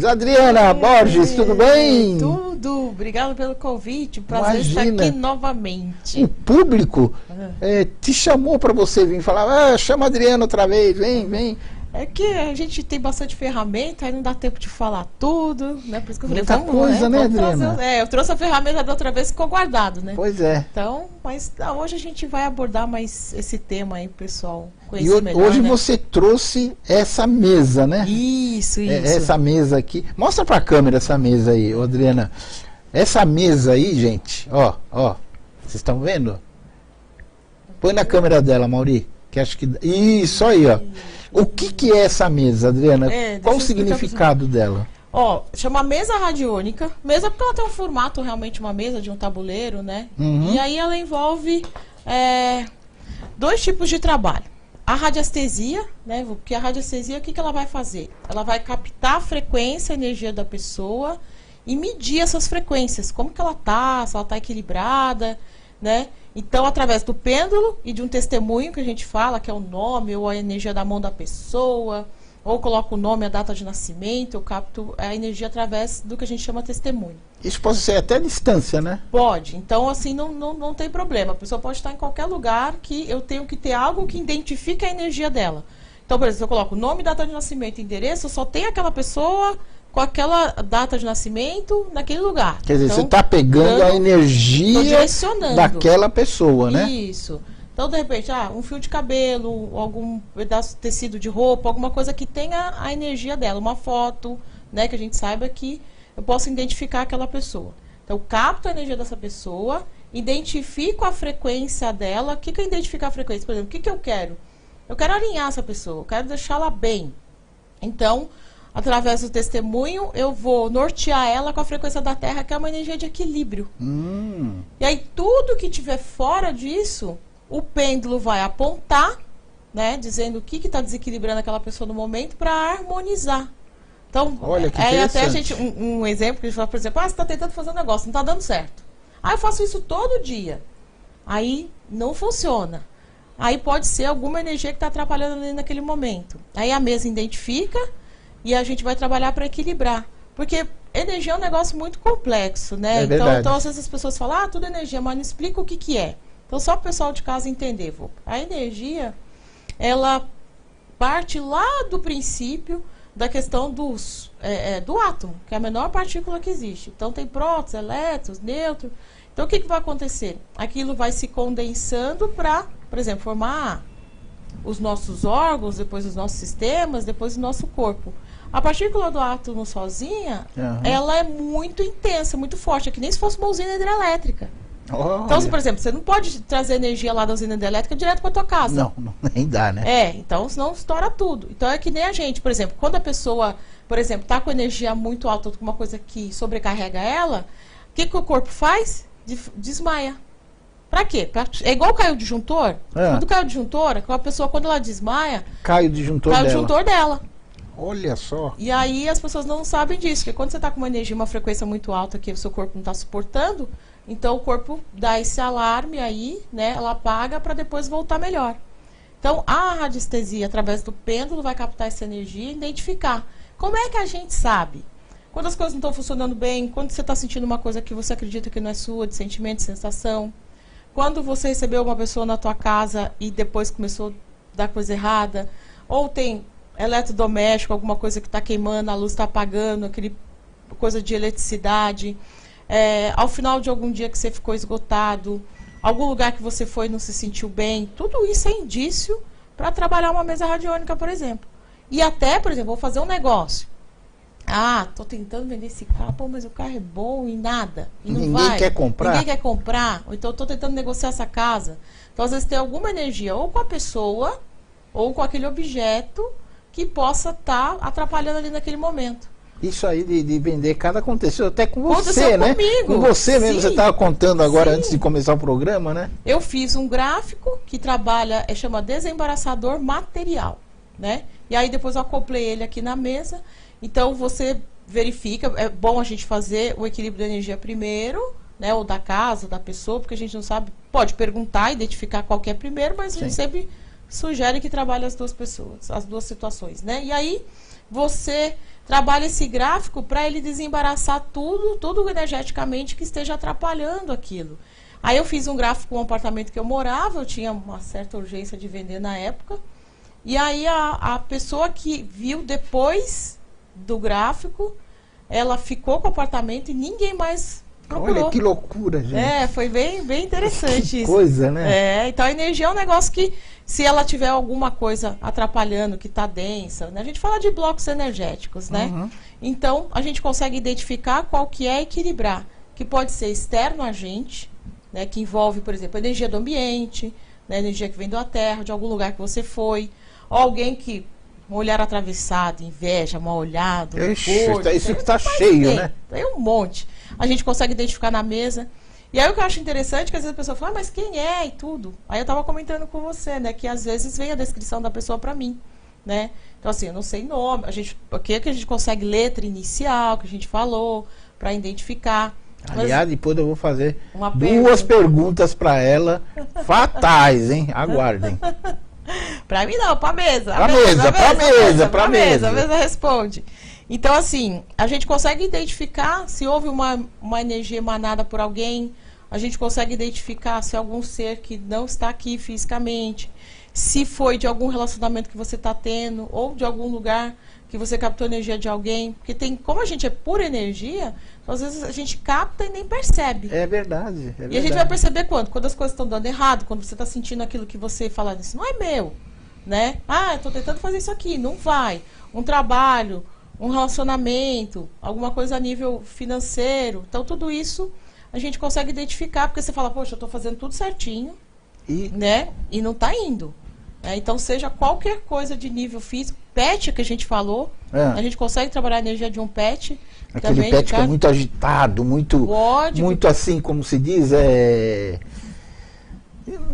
Adriana Borges, tudo bem? Tudo, obrigado pelo convite, prazer estar aqui novamente. O público te chamou para você vir falar, chama a Adriana outra vez, vem. É que a gente tem bastante ferramenta, aí não dá tempo de falar tudo, né? Por isso que eu falei, muita coisa, né, Adriana? Eu trouxe a ferramenta da outra vez, ficou guardado, né? Pois é. Então, mas hoje a gente vai abordar mais esse tema aí, pessoal. E melhor, hoje, né? Você trouxe essa mesa, né? Isso. Essa mesa aqui. Mostra pra câmera essa mesa aí, Adriana. Essa mesa aí, gente, ó. Vocês estão vendo? Põe na câmera dela, Mauri. Que acho que... Isso aí, ó. O que é essa mesa, Adriana? Qual o significado dela? Chama mesa radiônica. Mesa porque ela tem um formato, realmente uma mesa de um tabuleiro, né? Uhum. E aí ela envolve dois tipos de trabalho. A radiestesia, né? Porque a radiestesia, o que ela vai fazer? Ela vai captar a frequência, a energia da pessoa e medir essas frequências. Como que ela tá, se ela tá equilibrada, né? Então, através do pêndulo e de um testemunho que a gente fala, que é o nome ou a energia da mão da pessoa, ou coloco o nome, a data de nascimento, eu capto a energia através do que a gente chama testemunho. Isso pode ser até distância, né? Pode. Então, assim, não tem problema. A pessoa pode estar em qualquer lugar que eu tenho que ter algo que identifique a energia dela. Então, por exemplo, eu coloco nome, data de nascimento e endereço, eu só tenho aquela pessoa com aquela data de nascimento naquele lugar. Quer dizer, então, você está pegando a energia daquela pessoa, né? Isso. Então, de repente, um fio de cabelo, algum pedaço de tecido de roupa, alguma coisa que tenha a energia dela, uma foto, né, que a gente saiba que eu posso identificar aquela pessoa. Então, eu capto a energia dessa pessoa, identifico a frequência dela. O que é identificar a frequência? Por exemplo, o que eu quero? Eu quero alinhar essa pessoa, eu quero deixá-la bem. Então, através do testemunho, eu vou nortear ela com a frequência da Terra, que é uma energia de equilíbrio. E aí, tudo que tiver fora disso, o pêndulo vai apontar, né, dizendo o que está desequilibrando aquela pessoa no momento para harmonizar. Então, olha que até a gente, um exemplo que a gente fala, por exemplo, você está tentando fazer um negócio, não está dando certo. Aí eu faço isso todo dia. Aí não funciona. Aí pode ser alguma energia que está atrapalhando ali naquele momento. Aí a mesa identifica e a gente vai trabalhar para equilibrar. Porque energia é um negócio muito complexo, né? Então, às vezes as pessoas falam, tudo é energia, mas não explica o que é. Então, só para o pessoal de casa entender, a energia, ela parte lá do princípio da questão do átomo, que é a menor partícula que existe. Então, tem prótons, elétrons, nêutrons. Então, o que vai acontecer? Aquilo vai se condensando para, por exemplo, formar os nossos órgãos, depois os nossos sistemas, depois o nosso corpo. A partícula do átomo sozinha, ela é muito intensa, muito forte. É que nem se fosse uma usina hidrelétrica. Então, por exemplo, você não pode trazer energia lá da usina hidrelétrica direto para tua casa. Não, nem dá, né? Então, senão estoura tudo. Então, é que nem a gente, por exemplo, quando a pessoa, por exemplo, está com energia muito alta, com uma coisa que sobrecarrega ela, o que o corpo faz? Desmaia. Pra quê? É igual caiu o disjuntor. Quando cai o disjuntor, a pessoa, quando ela desmaia, cai o disjuntor dela. Olha só. E aí as pessoas não sabem disso, porque quando você está com uma energia, uma frequência muito alta que o seu corpo não está suportando, então o corpo dá esse alarme aí, né? Ela apaga para depois voltar melhor. Então a radiestesia, através do pêndulo, vai captar essa energia e identificar. Como é que a gente sabe? Quando as coisas não estão funcionando bem, quando você está sentindo uma coisa que você acredita que não é sua, de sentimento, de sensação. Quando você recebeu uma pessoa na tua casa e depois começou a dar coisa errada, ou tem eletrodoméstico, alguma coisa que está queimando, a luz está apagando, aquele coisa de eletricidade, ao final de algum dia que você ficou esgotado, algum lugar que você foi e não se sentiu bem, tudo isso é indício para trabalhar uma mesa radiônica, por exemplo. E até, por exemplo, vou fazer um negócio. Estou tentando vender esse carro, mas o carro é bom e nada. E não Ninguém quer comprar. Ninguém quer comprar. Ou então estou tentando negociar essa casa. Então, às vezes, tem alguma energia ou com a pessoa ou com aquele objeto que possa estar atrapalhando ali naquele momento. Isso aí de vender casa aconteceu até com você, né? Comigo. Com você mesmo, você estava contando agora antes de começar o programa, né? Eu fiz um gráfico que trabalha, chama desembaraçador material, né? E aí depois eu acoplei ele aqui na mesa. Então você verifica, é bom a gente fazer o equilíbrio da energia primeiro, né? Ou da casa, da pessoa, porque a gente não sabe, pode perguntar, identificar qual que é primeiro, mas a gente sempre sugere que trabalhe as duas pessoas, as duas situações, né? E aí você trabalha esse gráfico para ele desembaraçar tudo energeticamente que esteja atrapalhando aquilo. Aí eu fiz um gráfico com o apartamento que eu morava, eu tinha uma certa urgência de vender na época. E aí a pessoa que viu depois do gráfico, ela ficou com o apartamento e ninguém mais procurou. Olha que loucura, gente. Foi bem interessante que isso. Coisa, né? Então a energia é um negócio que, se ela tiver alguma coisa atrapalhando, que está densa, né? A gente fala de blocos energéticos, né? Uhum. Então a gente consegue identificar qual que é equilibrar, que pode ser externo a gente, né? Que envolve, por exemplo, a energia do ambiente, né? Energia que vem da terra, de algum lugar que você foi, ou alguém que um olhar atravessado, inveja, mal olhado, gordo, isso que está cheio, né? Tem um monte. A gente consegue identificar na mesa. E aí o que eu acho interessante é que às vezes a pessoa fala, mas quem é e tudo? Aí eu estava comentando com você, né? Que às vezes vem a descrição da pessoa para mim, né? Então assim, eu não sei nome, o que a gente consegue letra inicial, que a gente falou, para identificar. Aliás, depois eu vou fazer duas perguntas para ela, fatais, hein? Aguardem. Para mim não, para mesa. Para mesa. A mesa responde. Então, assim, a gente consegue identificar se houve uma energia emanada por alguém, a gente consegue identificar se algum ser que não está aqui fisicamente, se foi de algum relacionamento que você está tendo, ou de algum lugar que você captou energia de alguém. Porque como a gente é pura energia, às vezes a gente capta e nem percebe. É verdade. E a gente vai perceber quando? Quando as coisas estão dando errado, quando você está sentindo aquilo que você fala, isso não é meu, né? Eu estou tentando fazer isso aqui, não vai. Um trabalho, um relacionamento, alguma coisa a nível financeiro. Então, tudo isso a gente consegue identificar, porque você fala, poxa, eu estou fazendo tudo certinho, né? E não está indo. Então, seja qualquer coisa de nível físico, pet que a gente falou, a gente consegue trabalhar a energia de um pet. Aquele também, pet que é muito agitado, muito assim, como se diz,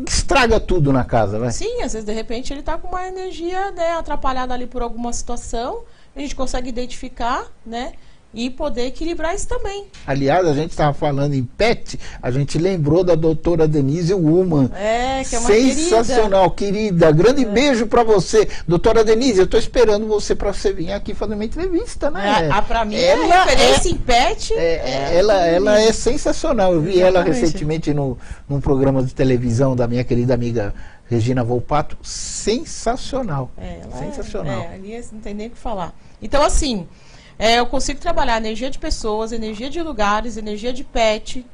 estraga tudo na casa, vai. Sim, às vezes, de repente, ele está com uma energia, né, atrapalhada ali por alguma situação. A gente consegue identificar, né? E poder equilibrar isso também. Aliás, a gente estava falando em pet, a gente lembrou da doutora Denise Ullman. Que é uma sensacional, querida. Grande beijo para você. Doutora Denise, eu estou esperando você para você vir aqui fazer uma entrevista, né? Para mim, a referência em pet... ela é sensacional. Eu vi ela recentemente num programa de televisão da minha querida amiga Regina Volpato. Sensacional. Sensacional. Ali não tem nem o que falar. Então, assim... eu consigo trabalhar energia de pessoas, energia de lugares, energia de pet.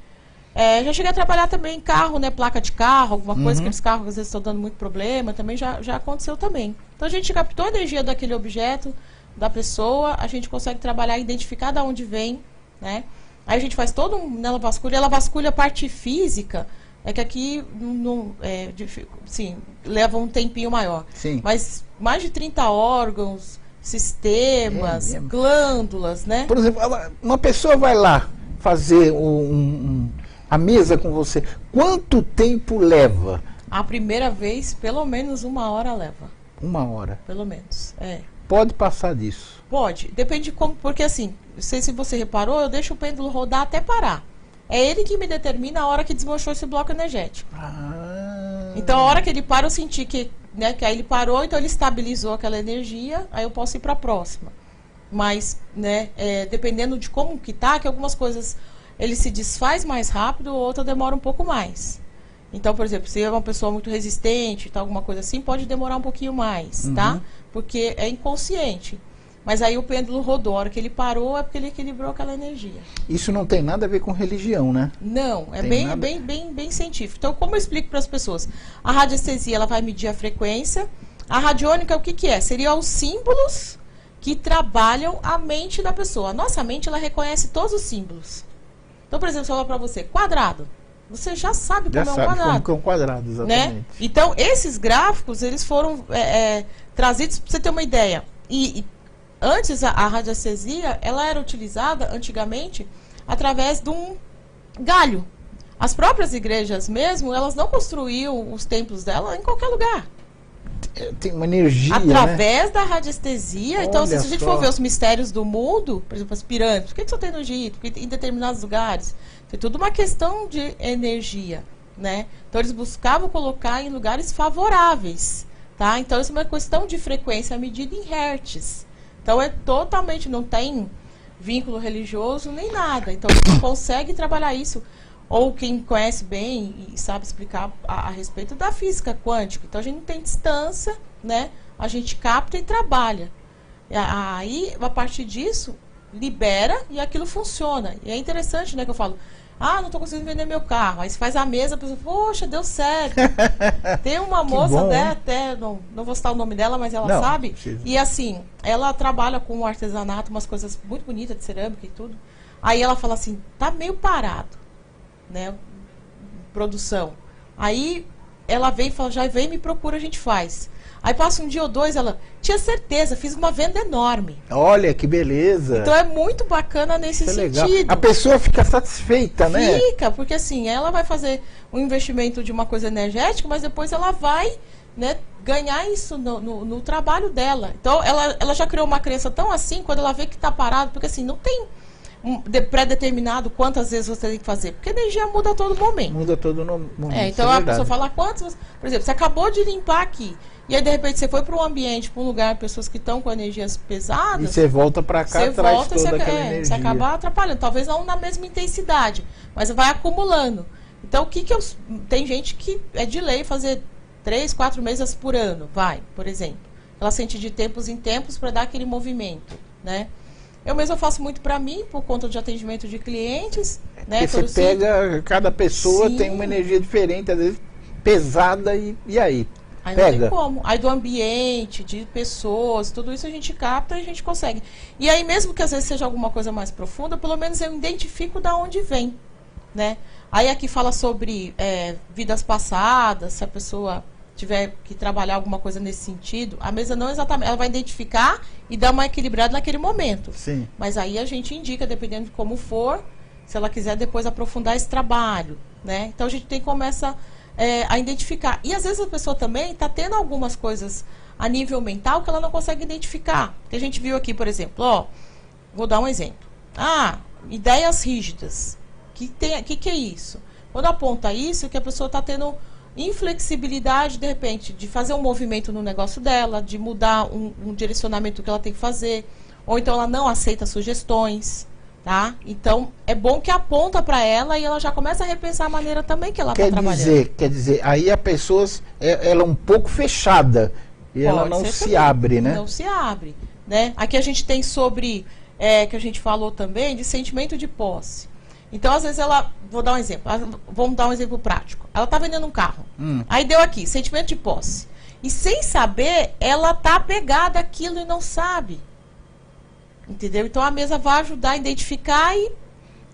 Já cheguei a trabalhar também em carro, né? Placa de carro, alguma coisa, aqueles carros que às vezes estão dando muito problema, também já aconteceu também. Então a gente captou a energia daquele objeto, da pessoa, a gente consegue trabalhar, identificar de onde vem, né? Aí a gente faz todo ela vasculha. Ela vasculha a parte física, que aqui leva um tempinho maior. Sim. Mas mais de 30 órgãos, sistemas, glândulas, né? Por exemplo, uma pessoa vai lá fazer a mesa com você. Quanto tempo leva? A primeira vez, pelo menos 1 hora leva. 1 hora? Pelo menos, Pode passar disso? Pode, depende de como, porque assim, não sei se você reparou, eu deixo o pêndulo rodar até parar. É ele que me determina a hora que desmanchou esse bloco energético. Então, a hora que ele para, eu senti que aí ele parou, então ele estabilizou aquela energia, aí eu posso ir para a próxima. Mas, dependendo de como que tá, que algumas coisas ele se desfaz mais rápido, outra demora um pouco mais. Então, por exemplo, se é uma pessoa muito resistente, alguma coisa assim, pode demorar um pouquinho mais, tá? Porque é inconsciente. Mas aí o pêndulo rodou, a hora que ele parou é porque ele equilibrou aquela energia. Isso não tem nada a ver com religião, né? Não, é bem científico. Então, como eu explico para as pessoas? A radiestesia, ela vai medir a frequência. A radiônica, o que é? Seriam os símbolos que trabalham a mente da pessoa. A nossa mente, ela reconhece todos os símbolos. Então, por exemplo, se eu falar para você, quadrado. Você já sabe como é um quadrado. Como é um quadrado, exatamente. Né? Então, esses gráficos, eles foram trazidos para você ter uma ideia. Antes, a radiestesia, ela era utilizada, antigamente, através de um galho. As próprias igrejas mesmo, elas não construíam os templos dela em qualquer lugar. Tem uma energia, através da radiestesia. Então, se a gente só for ver os mistérios do mundo, por exemplo, as pirâmides, por que só tem no Egito? Porque em determinados lugares tem tudo uma questão de energia, né? Então, eles buscavam colocar em lugares favoráveis, tá? Então, isso é uma questão de frequência medida em hertz. Então é totalmente, não tem vínculo religioso nem nada. Então a gente consegue trabalhar isso. Ou quem conhece bem e sabe explicar a respeito da física quântica. Então a gente não tem distância, né? A gente capta e trabalha. Aí, a partir disso, libera e aquilo funciona. E é interessante, né, que eu falo, não estou conseguindo vender meu carro. Aí você faz a mesa, a pessoa, poxa, deu certo. Tem uma moça, bom, né, até, não vou citar o nome dela, mas ela sabe. E assim, ela trabalha com artesanato, umas coisas muito bonitas de cerâmica e tudo. Aí ela fala assim, tá meio parado, né, produção. Aí ela vem e fala, já vem, me procura, a gente faz. Aí passa um dia ou dois, ela tinha certeza, fiz uma venda enorme. Olha que beleza. Então é muito bacana nesse sentido. Legal. A pessoa fica satisfeita, né? Fica, porque assim, ela vai fazer um investimento de uma coisa energética, mas depois ela vai, né, ganhar isso no trabalho dela. Então ela já criou uma crença tão assim, quando ela vê que está parado, porque assim, não tem pré-determinado quantas vezes você tem que fazer, porque a energia muda a todo momento. Muda a todo momento. Então a pessoa fala quantos, por exemplo, você acabou de limpar aqui, e aí de repente você foi para um ambiente, para um lugar, pessoas que estão com energias pesadas. E você volta para cá, traz toda aquela energia. Você acaba atrapalhando, talvez não na mesma intensidade, mas vai acumulando. Então tem gente que é de lei fazer 3, 4 mesas por ano, por exemplo. Ela sente de tempos em tempos para dar aquele movimento, né? Eu mesma faço muito para mim, por conta de atendimento de clientes. Né? Porque você pega, cada pessoa tem uma energia diferente, às vezes pesada, e aí? Aí não tem como. Aí do ambiente, de pessoas, tudo isso a gente capta e a gente consegue. E aí mesmo que às vezes seja alguma coisa mais profunda, pelo menos eu identifico da onde vem, né? Aí aqui fala sobre vidas passadas, se a pessoa tiver que trabalhar alguma coisa nesse sentido, a mesa não exatamente, ela vai identificar e dar uma equilibrada naquele momento. Sim. Mas aí a gente indica, dependendo de como for, se ela quiser depois aprofundar esse trabalho, né? Então a gente tem que começar a identificar. E às vezes a pessoa também está tendo algumas coisas a nível mental que ela não consegue identificar. Que a gente viu aqui, por exemplo, vou dar um exemplo. Ideias rígidas. Que é isso? Quando aponta isso, que a pessoa está tendo inflexibilidade, de repente, de fazer um movimento no negócio dela, de mudar um direcionamento que ela tem que fazer, ou então ela não aceita sugestões, tá? Então, é bom que aponta para ela e ela já começa a repensar a maneira também que ela está trabalhando. Quer dizer, aí a pessoa, ela é um pouco fechada, e ela não se abre, né? Não se abre, né? Aqui a gente tem sobre, que a gente falou também, de sentimento de posse. Então, às vezes, vou dar um exemplo, vamos dar um exemplo prático. Ela está vendendo um carro, aí deu aqui, sentimento de posse. E sem saber, ela está apegada àquilo e não sabe. Entendeu? Então, a mesa vai ajudar a identificar e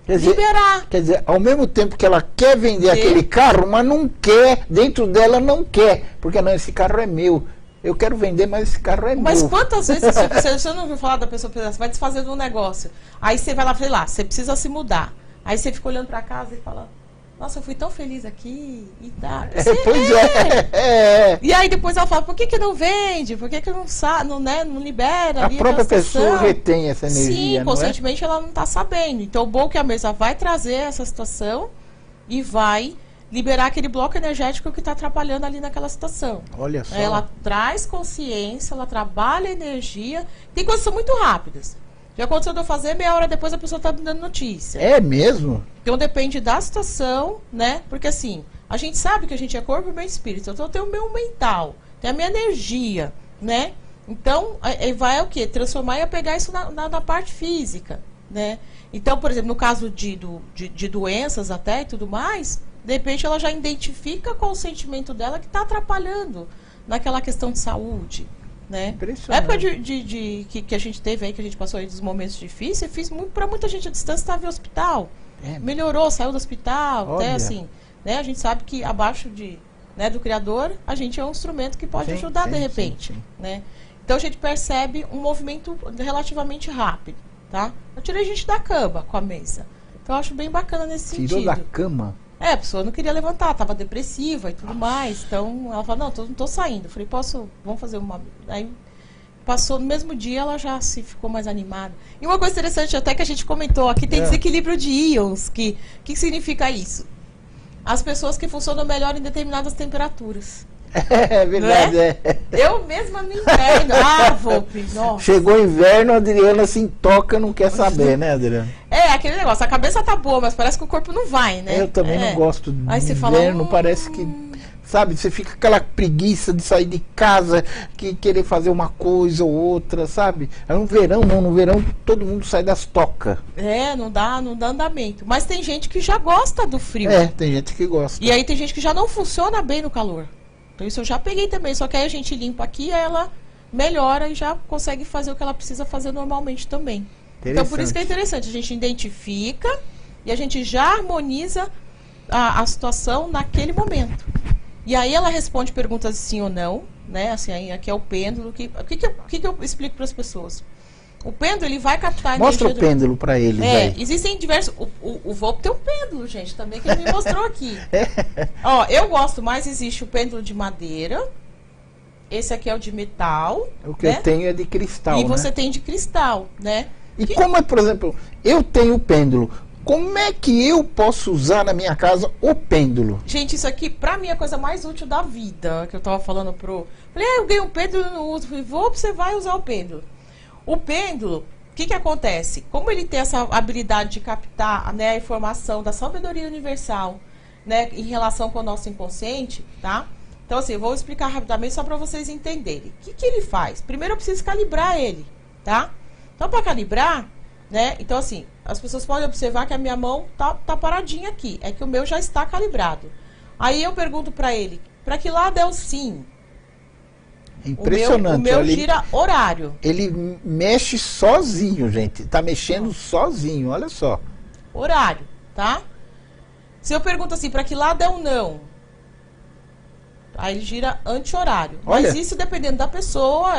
liberar. Quer dizer, ao mesmo tempo que ela quer vender aquele carro, mas não quer, dentro dela não quer, porque não, esse carro é meu. Eu quero vender, mas esse carro é meu. Mas quantas vezes você não ouviu falar da pessoa, você vai desfazer de um negócio, aí você vai lá, sei lá, você precisa se mudar. Aí você fica olhando para casa e fala, nossa, eu fui tão feliz aqui e tá. Pois é. E aí depois ela fala, por que não vende? Por que não libera? A própria pessoa retém essa energia. Sim, conscientemente ela não está sabendo. Então o bom é que a mesa vai trazer essa situação e vai liberar aquele bloco energético que está atrapalhando ali naquela situação. Olha só. Ela traz consciência, ela trabalha energia. Tem coisas que são muito rápidas. Já aconteceu de eu fazer, meia hora depois a pessoa está me dando notícia. É mesmo? Então depende da situação, né? Porque assim, a gente sabe que a gente é corpo e meu espírito. Então eu tenho o meu mental, tem a minha energia, né? Então, vai o quê? Transformar e pegar isso na parte física, né? Então, por exemplo, no caso de doenças até e tudo mais, de repente ela já identifica qual o sentimento dela que está atrapalhando naquela questão de saúde. Né? Na época que a gente teve aí, que a gente passou aí dos momentos difíceis, fiz muito para muita gente à distância, estava em hospital. Melhorou, saiu do hospital, até assim, né? A gente sabe que abaixo do Criador, a gente é um instrumento que pode ajudar de repente. Né? Então a gente percebe um movimento relativamente rápido. Tá? Eu tirei a gente da cama com a mesa. Então eu acho bem bacana nesse sentido. Tirou da cama? A pessoa não queria levantar, estava depressiva e tudo mais. Então, ela falou, não estou saindo. Eu falei, vamos fazer uma... Aí, passou, no mesmo dia, ela já ficou mais animada. E uma coisa interessante, até que a gente comentou, aqui tem desequilíbrio de íons. Que significa isso? As pessoas que funcionam melhor em determinadas temperaturas. É verdade, Né? Eu mesma no inverno. Volpe, nossa. Chegou inverno, a Adriana se intoca, não quer saber, né, Adriana? Aquele negócio, a cabeça tá boa, mas parece que o corpo não vai, né? Eu também não gosto de Aí você inverno, fala, parece que, sabe, você fica com aquela preguiça de sair de casa, que querer fazer uma coisa ou outra, sabe? No verão, não, no verão todo mundo sai das tocas. Não dá andamento. Mas tem gente que já gosta do frio. Tem gente que gosta. E aí tem gente que já não funciona bem no calor. Então isso eu já peguei também, só que aí a gente limpa aqui, ela melhora e já consegue fazer o que ela precisa fazer normalmente também. Então por isso que é interessante, a gente identifica e a gente já harmoniza a situação naquele momento. E aí ela responde perguntas de sim ou não, né? Assim, aí aqui é o pêndulo. O que eu explico para as pessoas? O pêndulo, ele vai captar a Mostra energia o pêndulo para eles aí. Existem diversos... O Volpe tem um pêndulo, gente, também, que ele me mostrou aqui. Ó, eu gosto mais, existe o pêndulo de madeira. Esse aqui é o de metal. O que eu tenho é de cristal, E você tem de cristal, né? E como é, por exemplo, eu tenho o pêndulo, como é que eu posso usar na minha casa o pêndulo? Gente, isso aqui, pra mim, é a coisa mais útil da vida, que eu tava falando pro... Falei, eu ganhei um pêndulo e não uso. Falei, você vai usar o pêndulo. O pêndulo, o que acontece? Como ele tem essa habilidade de captar, né, a informação da sabedoria universal, né, em relação com o nosso inconsciente, tá? Então, assim, eu vou explicar rapidamente só para vocês entenderem. O que ele faz? Primeiro eu preciso calibrar ele, tá? Então, para calibrar, né, então assim, as pessoas podem observar que a minha mão tá paradinha aqui, é que o meu já está calibrado. Aí eu pergunto para ele, para que lado é o sim? Impressionante. O meu gira horário. Ele mexe sozinho, gente. Tá mexendo sozinho, olha só. Horário, tá? Se eu pergunto assim, para que lado é o não? Aí ele gira anti-horário. Mas isso dependendo da pessoa,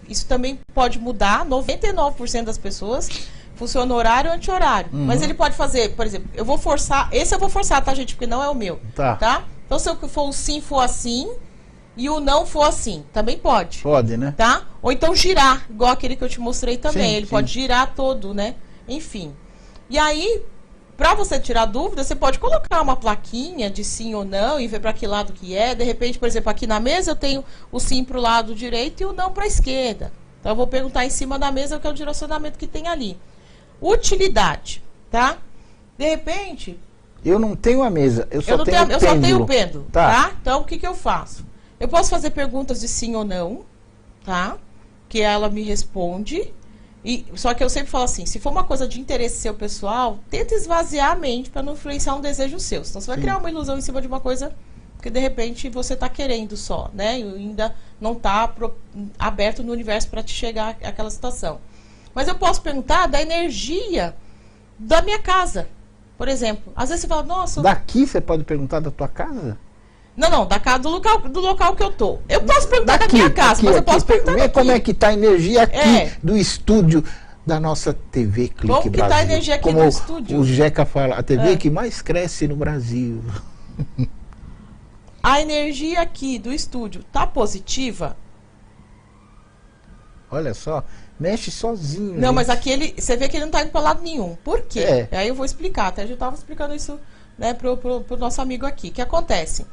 isso também pode mudar. 99% das pessoas funciona horário anti-horário. Mas ele pode fazer, por exemplo, eu vou forçar, tá, gente? Porque não é o meu. Tá? Então se eu for o sim for assim, e o não for assim, também pode. Pode, né? Tá? Ou então girar, igual aquele que eu te mostrei também. Sim, ele pode girar todo, né? Enfim. E aí, pra você tirar dúvida, você pode colocar uma plaquinha de sim ou não e ver pra que lado que é. De repente, por exemplo, aqui na mesa eu tenho o sim pro lado direito e o não pra esquerda. Então eu vou perguntar em cima da mesa o que é o direcionamento que tem ali. Utilidade, tá? De repente... Eu não tenho a mesa, eu só tenho o pêndulo, tá? Então o que eu faço? Eu posso fazer perguntas de sim ou não, tá? Que ela me responde. Só que eu sempre falo assim, se for uma coisa de interesse seu pessoal, tenta esvaziar a mente para não influenciar um desejo seu. Senão você vai criar uma ilusão em cima de uma coisa que de repente você está querendo só, né? E ainda não está aberto no universo para te chegar àquela situação. Mas eu posso perguntar da energia da minha casa. Por exemplo, às vezes você fala, nossa... Daqui você pode perguntar da tua casa? Não, da casa do local que eu tô. Eu posso perguntar da minha casa, mas eu posso perguntar daqui. Como é que tá a energia aqui do estúdio da nossa TV Clique Brasil. Como que tá a energia aqui no estúdio? O Jeca fala, a TV que mais cresce no Brasil. A energia aqui do estúdio tá positiva? Olha só, mexe sozinho. Não, gente. Mas aqui você vê que ele não tá indo para lado nenhum. Por quê? Aí eu vou explicar. Até eu tava explicando isso, né, pro nosso amigo aqui. O que acontece?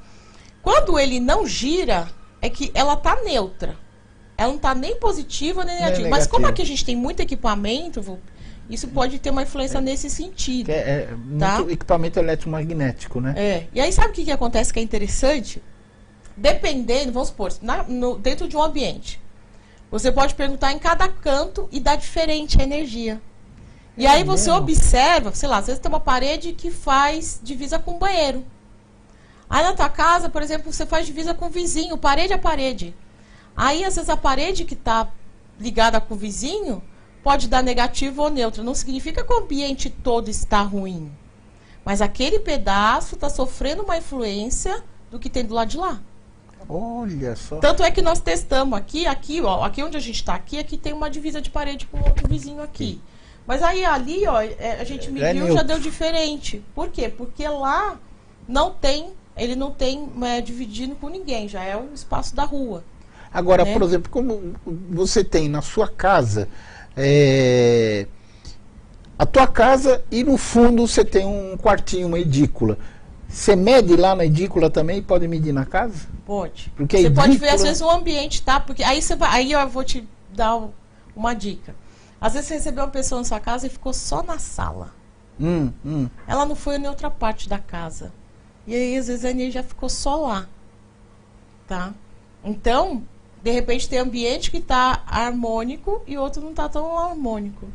Quando ele não gira, é que ela tá neutra. Ela não tá nem positiva nem negativa. Mas como aqui a gente tem muito equipamento, isso pode ter uma influência nesse sentido. Muito equipamento eletromagnético, né? E aí sabe o que acontece que é interessante? Dependendo, vamos supor, dentro de um ambiente. Você pode perguntar em cada canto e dá diferente a energia. E aí você observa, sei lá, às vezes tem uma parede que faz divisa com o banheiro. Aí na tua casa, por exemplo, você faz divisa com o vizinho, parede a parede. Aí, às vezes, a parede que está ligada com o vizinho pode dar negativo ou neutro. Não significa que o ambiente todo está ruim. Mas aquele pedaço está sofrendo uma influência do que tem do lado de lá. Olha só. Tanto é que nós testamos aqui onde a gente está aqui tem uma divisa de parede com outro vizinho aqui. Mas aí ali, a gente mediu, já deu diferente. Por quê? Porque lá ele não tem dividindo com ninguém, já é um espaço da rua. Agora, por exemplo, como você tem na sua casa, a tua casa e no fundo você tem um quartinho, uma edícula. Você mede lá na edícula também e pode medir na casa? Pode. Porque Você a pode ver, edícula- às vezes, o ambiente, tá? Porque aí eu vou te dar uma dica. Às vezes você recebeu uma pessoa na sua casa e ficou só na sala. Ela não foi em outra parte da casa. E aí, às vezes, a energia ficou só lá. Tá? Então, de repente, tem ambiente que tá harmônico e outro não tá tão harmônico.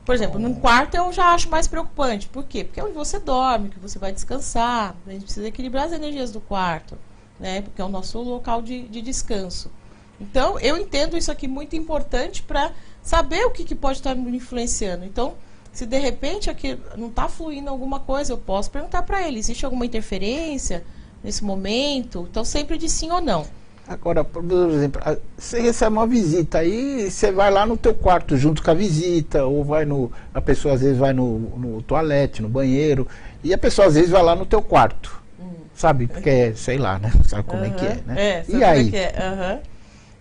Por exemplo, num quarto eu já acho mais preocupante. Por quê? Porque é onde você dorme, que você vai descansar. A gente precisa equilibrar as energias do quarto, né? Porque é o nosso local de descanso. Então, eu entendo isso aqui muito importante para saber o que pode estar me influenciando. Então, se de repente aqui não está fluindo alguma coisa, eu posso perguntar para ele, existe alguma interferência nesse momento? Então, sempre de sim ou não. Agora, por exemplo, você recebe uma visita, aí você vai lá no teu quarto junto com a visita, ou vai a pessoa às vezes vai no toalete, no banheiro, e a pessoa às vezes vai lá no teu quarto, sabe? Porque, sei lá, né? Sabe como é que é, né? Sabe E aí? como é que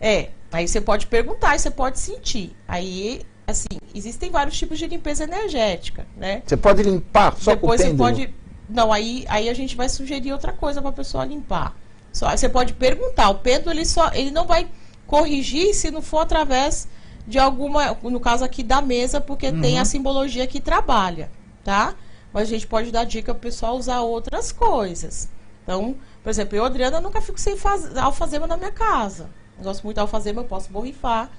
é? Aí você pode perguntar e você pode sentir. Aí, assim, existem vários tipos de limpeza energética, né? Você pode limpar só Depois com o você pêndulo? pode... Não, aí a gente vai sugerir outra coisa para a pessoa limpar. Só, você pode perguntar. O pêndulo, ele não vai corrigir se não for através de alguma... No caso aqui da mesa, porque tem a simbologia que trabalha, tá? Mas a gente pode dar dica para o pessoal usar outras coisas. Então, por exemplo, eu, Adriana, nunca fico sem alfazema na minha casa. Eu gosto muito de alfazema, eu posso borrifar.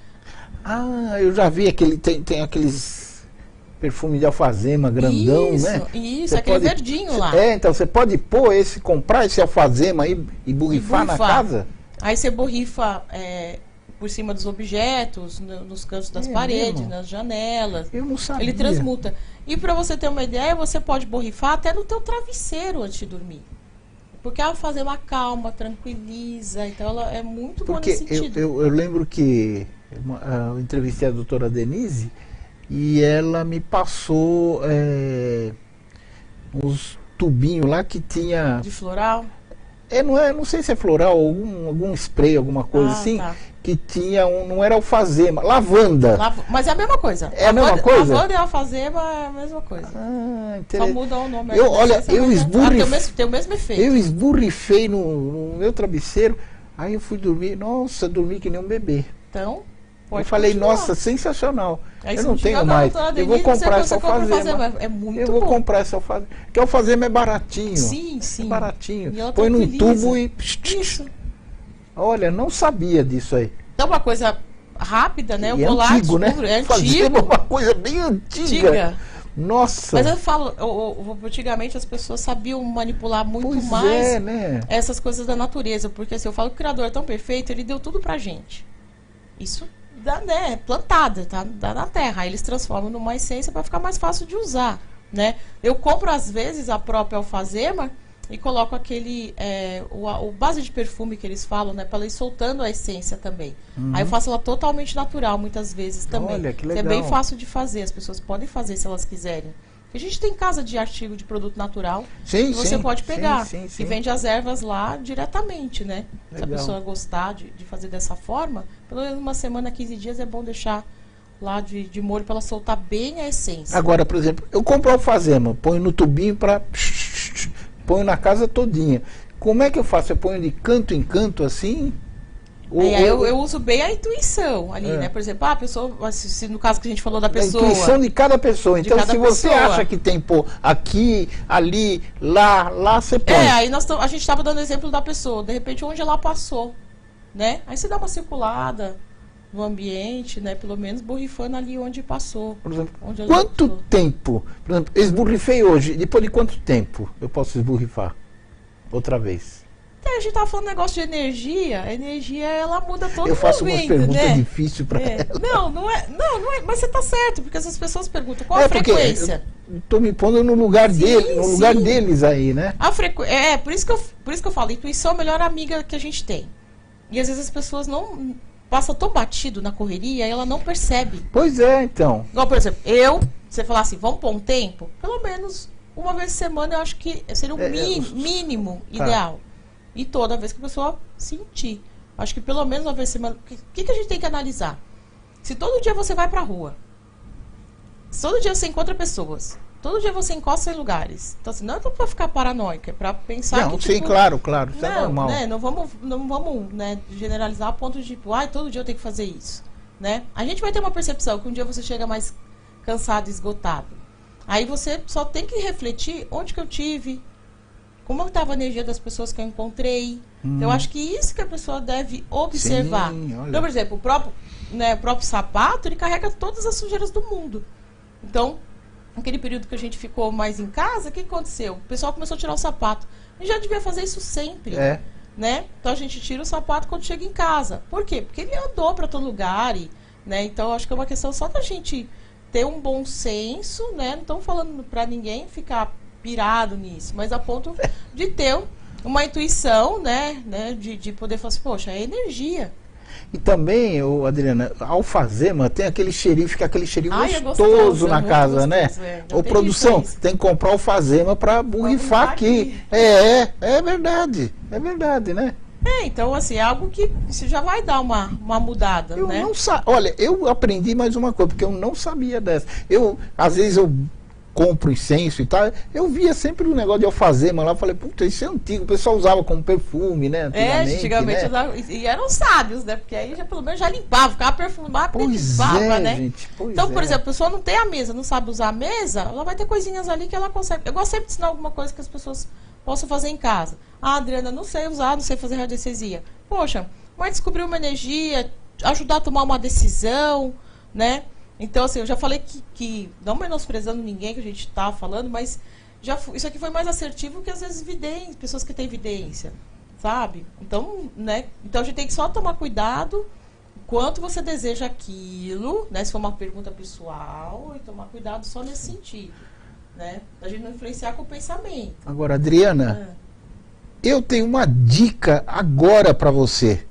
Ah, eu já vi tem aqueles perfume de alfazema grandão, Isso, né? Isso, Você aquele pode- verdinho lá. Então você pode comprar esse alfazema aí e borrifar na casa? Aí você borrifa por cima dos objetos, nos cantos das paredes, mesmo? nas janelas. Eu não sabia. Ele transmuta. E para você ter uma ideia, você pode borrifar até no teu travesseiro antes de dormir. Porque ela faz uma calma, tranquiliza, então ela é muito boa Porque nesse sentido. eu lembro que eu entrevistei a doutora Denise e ela me passou uns tubinhos lá que tinha... De floral? não sei se é floral, algum spray, alguma coisa assim, tá. que tinha não era alfazema, lavanda. Mas é a mesma coisa. É a mesma coisa? Lavanda e alfazema é a mesma coisa. Ah, Só interessante. muda o nome. Olha, eu tem o mesmo efeito. Eu esborrifei no meu travesseiro, aí eu fui dormir, nossa, dormi que nem um bebê. Então, Eu pode falei, continuar. nossa, sensacional. Aí Eu se não tiver tenho na mais. doutora Eu vou Denise, comprar você essa compra alfazema. É muito Eu vou bom. comprar essa alfazema. Porque a alfazema é baratinho. Sim, sim. É baratinho. E ela Põe num tranquiliza. tubo e... Isso. Olha, não sabia disso aí. Então, uma coisa rápida, né? Eu E é vou lá, antigo, né? descubro. É Alfazema é antigo. uma coisa bem antiga. Nossa. Mas eu falo, antigamente as pessoas sabiam manipular muito Pois mais é, né? essas coisas da natureza. Porque assim, eu falo que o Criador é tão perfeito, ele deu tudo pra gente. Isso plantada, tá na terra. Aí eles transformam numa essência para ficar mais fácil de usar, né? Eu compro às vezes a própria alfazema e coloco aquele o base de perfume que eles falam, né, para ela ir soltando a essência também. Aí eu faço ela totalmente natural muitas vezes também. Olha, que É legal. bem fácil de fazer, as pessoas podem fazer se elas quiserem. A gente tem casa de artigo de produto natural Sim, que você sim, pode pegar sim, sim. e vende as ervas lá diretamente, né? Se a Legal. pessoa gostar de fazer dessa forma, pelo menos uma semana, 15 dias é bom deixar lá de molho para ela soltar bem a essência. Agora, por exemplo, eu compro alfazema, ponho no tubinho ponho na casa todinha. Como é que eu faço? Eu ponho de canto em canto assim? Eu uso bem a intuição ali, né? Por exemplo, a pessoa, se no caso que a gente falou da pessoa. A intuição de cada pessoa. Então, cada se você pessoa. acha que tem aqui, ali, lá você põe. Aí a gente estava dando exemplo da pessoa, de repente onde ela passou, né? Aí você dá uma circulada no ambiente, né? Pelo menos borrifando ali onde passou. Por exemplo, Onde ela quanto passou. tempo? Por exemplo, eu esborrifei hoje. Depois de quanto tempo eu posso esborrifar? Outra vez. Então, a gente tava falando negócio de energia. A energia, ela muda todo Eu faço umas momento, perguntas né? difíceis para ela. Não é. Mas você tá certo, porque essas pessoas perguntam qual a Porque frequência. eu tô me pondo no lugar dele, no lugar sim. deles aí, né? Por isso que eu falo, intuição é a melhor amiga que a gente tem. E às vezes as pessoas não passam tão batido na correria e ela não percebe. Pois é, então. Igual, por exemplo, você falar assim, vamos pôr um tempo, pelo menos uma vez por semana eu acho que seria o mínimo ideal. E toda vez que a pessoa sentir. Acho que pelo menos uma vez por semana. O que a gente tem que analisar? Se todo dia você vai pra rua, todo dia você encontra pessoas. Todo dia você encosta em lugares. Então, assim, não é pra ficar paranoica, é pra pensar Não, que, sim, tipo, claro, isso é não, normal. né, não vamos, né, generalizar a ponto de, tipo, todo dia eu tenho que fazer isso, né? A gente vai ter uma percepção que um dia você chega mais cansado, esgotado. Aí você só tem que refletir onde que eu tive, como estava a energia das pessoas que eu encontrei. Então, eu acho que isso que a pessoa deve observar. Sim, olha. Então, por exemplo, o próprio sapato, ele carrega todas as sujeiras do mundo. Então, naquele período que a gente ficou mais em casa, o que aconteceu? O pessoal começou a tirar o sapato. A gente já devia fazer isso sempre, né? Então a gente tira o sapato quando chega em casa. Por quê? Porque ele andou para todo lugar, né? Então acho que é uma questão só da gente ter um bom senso, né? Não estamos falando para ninguém ficar pirado nisso, mas a ponto de ter uma intuição, né? De poder falar assim, poxa, é energia. E também, Adriana, alfazema tem aquele cheirinho, fica aquele cheirinho É gostoso na casa, gostoso, né? Não Ô, tem produção, diferença. tem que comprar alfazema para borrifar aqui. É verdade, né? Então, assim, é algo que isso já vai dar uma mudada, Eu né? não Olha, eu aprendi mais uma coisa, porque eu não sabia dessa. Às vezes eu compro incenso e tal, eu via sempre um negócio de alfazema lá, eu falei, puta, isso é antigo, o pessoal usava como perfume, né? Antigamente né? usava, e eram sábios, né? Porque aí já pelo menos já limpava, ficava perfumado, limpava, né? Gente, Então, por exemplo, a pessoa não tem a mesa, não sabe usar a mesa, ela vai ter coisinhas ali que ela consegue. Eu gosto sempre de ensinar alguma coisa que as pessoas possam fazer em casa. Adriana, não sei usar, não sei fazer radiestesia. Poxa, mas descobrir uma energia, ajudar a tomar uma decisão, né? Então, assim, eu já falei que não menosprezando ninguém que a gente tá falando, mas isso aqui foi mais assertivo que às vezes pessoas que têm evidência, sabe? Então, né? Então a gente tem que só tomar cuidado quanto você deseja aquilo, né? Se for uma pergunta pessoal, e tomar cuidado só nesse sentido, né? A gente não influenciar com o pensamento. Agora, Adriana, eu tenho uma dica agora para você.